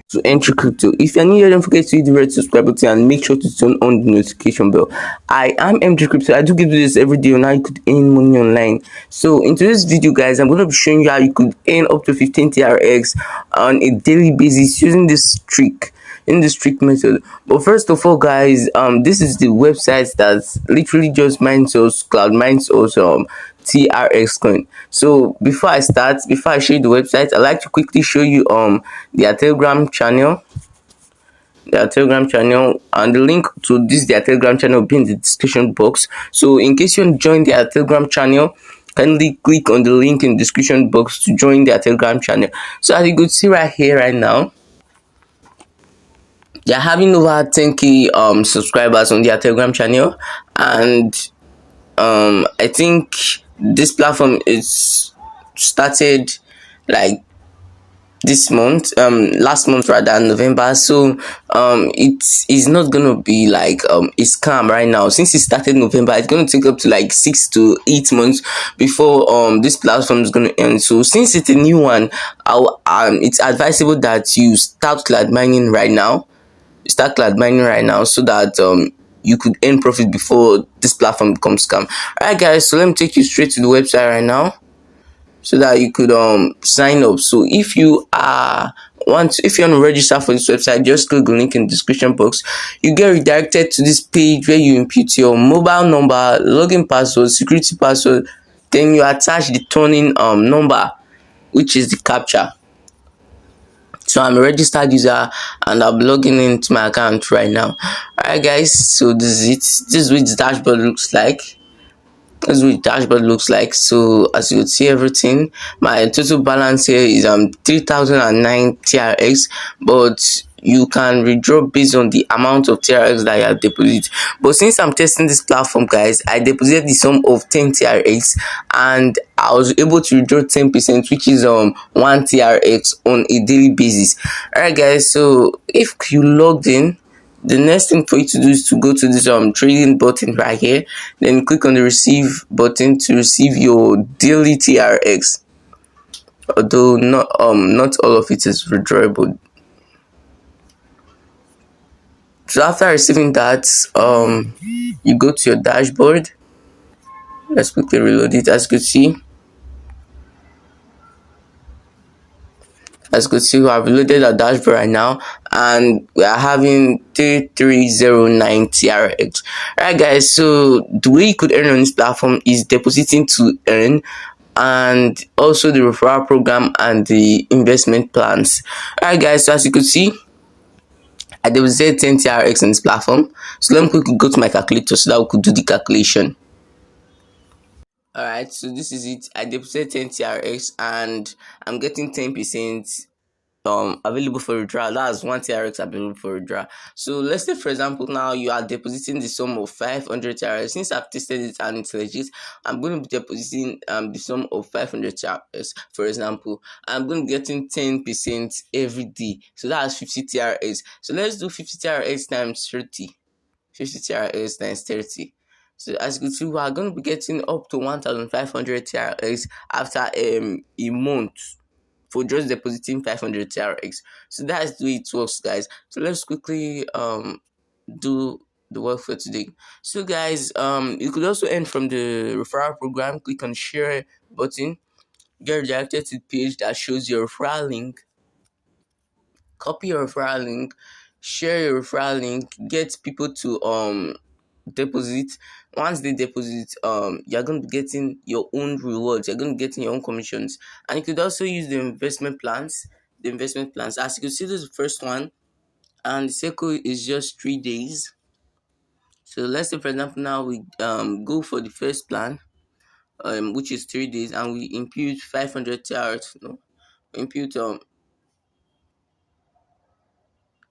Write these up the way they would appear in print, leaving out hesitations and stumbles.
to entry crypto. If you're new here, don't forget to hit the red subscribe button and make sure to turn on the notification bell. I am MG Crypto. I do give you this every day on how you could earn money online. So in today's video, guys, I'm going to be showing you how you could earn up to 15 TRX on a daily basis using this trick, in this trick method. But first of all, guys, this is the website that literally just mines us, cloud mines us TRX coin. So before I show you the website, I'd like to quickly show you their telegram channel. And the link to their telegram channel will be in the description box. So in case you want to join their telegram channel, kindly click on the link in the description box to join their telegram channel. So as you could see right here right now, they're having over 10k subscribers on their telegram channel. And I think this platform is started like this month, last month rather, November. So it is not gonna be like a scam right now. Since it started November, it's gonna take up to like 6 to 8 months before this platform is gonna end. So since it's a new one, it's advisable that you start cloud mining right now. So that you could earn profit before this platform becomes scam. Alright, guys, so let me take you straight to the website right now, so that you could sign up. So if you want to register for this website, just click the link in the description box. You get redirected to this page where you input your mobile number, login password, security password, then you attach the turning number, which is the captcha. So I'm a registered user and I'll be logging into my account right now. Alright, guys, so this is it. This is what the dashboard looks like. So as you can see everything, my total balance here is 3009 TRX, but you can withdraw based on the amount of TRX that you have deposited. But since I'm testing this platform, guys, I deposited the sum of 10 TRX and I was able to withdraw 10%, which is 1 TRX on a daily basis. Alright, guys, so if you logged in, the next thing for you to do is to go to this trading button right here, then click on the receive button to receive your daily TRX, although not all of it is withdrawable. So after receiving that, you go to your dashboard. Let's quickly reload it. As you can see, we have reloaded our dashboard right now, and we are having 3309 TRX. Alright, guys, so the way you could earn on this platform is depositing to earn, and also the referral program and the investment plans. Alright, guys, so as you could see, I deposited 10 TRX on this platform. So let me quickly go to my calculator so that we could do the calculation. Alright, so this is it. I deposited 10 TRX and I'm getting 10% available for withdrawal. That's 1 TRX available for withdrawal. So let's say, for example, now you are depositing the sum of 500 TRX. Since I've tested it and it's legit, I'm going to be depositing the sum of 500 TRX. For example, I'm going to be getting 10% every day. So that's 50 TRX. So let's do 50 TRX times 30. 50 TRX times 30. So as you can see, we are going to be getting up to 1,500 TRX after a month for just depositing 500 TRX. So that's the way it works, guys. So let's quickly do the work for today. So guys, you could also earn from the referral program. Click on share button, get redirected to the page that shows your referral link. Copy your referral link, share your referral link, get people to deposit. Once they deposit, you're going to be getting your own rewards, you're going to be getting your own commissions. And you could also use the investment plans. As you can see, this is the first one, and the cycle is just 3 days. So let's say, for example, now we go for the first plan, which is 3 days, and we impute 500 TRX.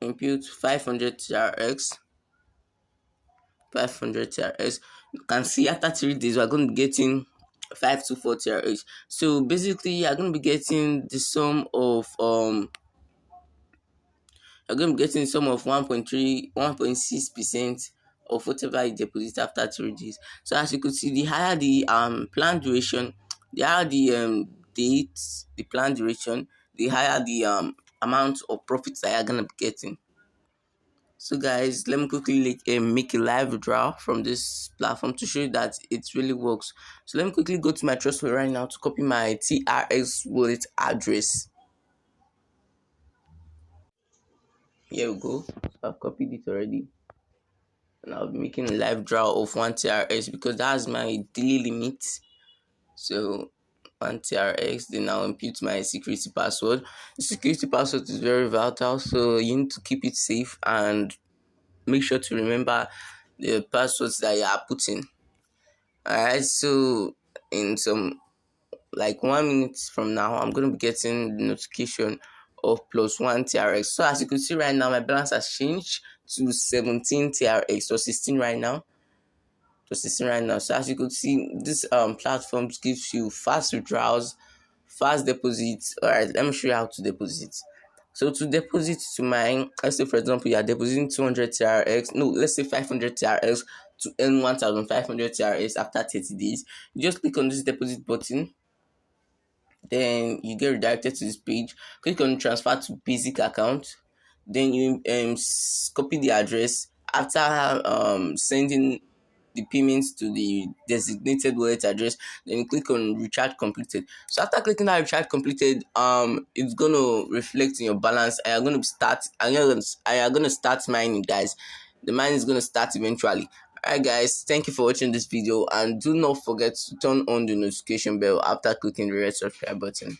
Impute 500 TRX. 500 TRX. You can see after 3 days we're going to be getting 524 TRX. So basically you're going to be getting the sum of 1.6% of whatever you deposit after 3 days. So as you could see, the higher the plan duration, the higher the date, the plan duration, the higher the amount of profits that you're gonna be getting. So guys, let me quickly make a live withdrawal from this platform to show you that it really works. So let me quickly go to my trust wallet right now to copy my TRX wallet address. Here we go. So I've copied it already. And I'll be making a live withdrawal of 1 TRX because that's my daily limit. So 1 TRX, then I'll input my security password. The security password is very volatile, so you need to keep it safe and make sure to remember the passwords that you are putting. Alright, so in some like 1 minute from now, I'm gonna be getting the notification of +1 TRX. So as you can see right now, my balance has changed to 17 TRX or 16 right now. So as you could see, this platform gives you fast withdrawals, fast deposits. All right, let me show you how to deposit. So to deposit to mine, let's say for example you are depositing 200 TRX, no, let's say 500 TRX to earn 1,500 TRX after 30 days. You just click on this deposit button, then you get redirected to this page. Click on transfer to basic account, then you copy the address. After sending the payments to the designated wallet address, then you click on recharge completed. So after clicking that recharge completed, it's gonna reflect in your balance, and you're gonna start mining, guys. The mine is gonna start eventually. Alright guys, thank you for watching this video, and do not forget to turn on the notification bell after clicking the red subscribe button.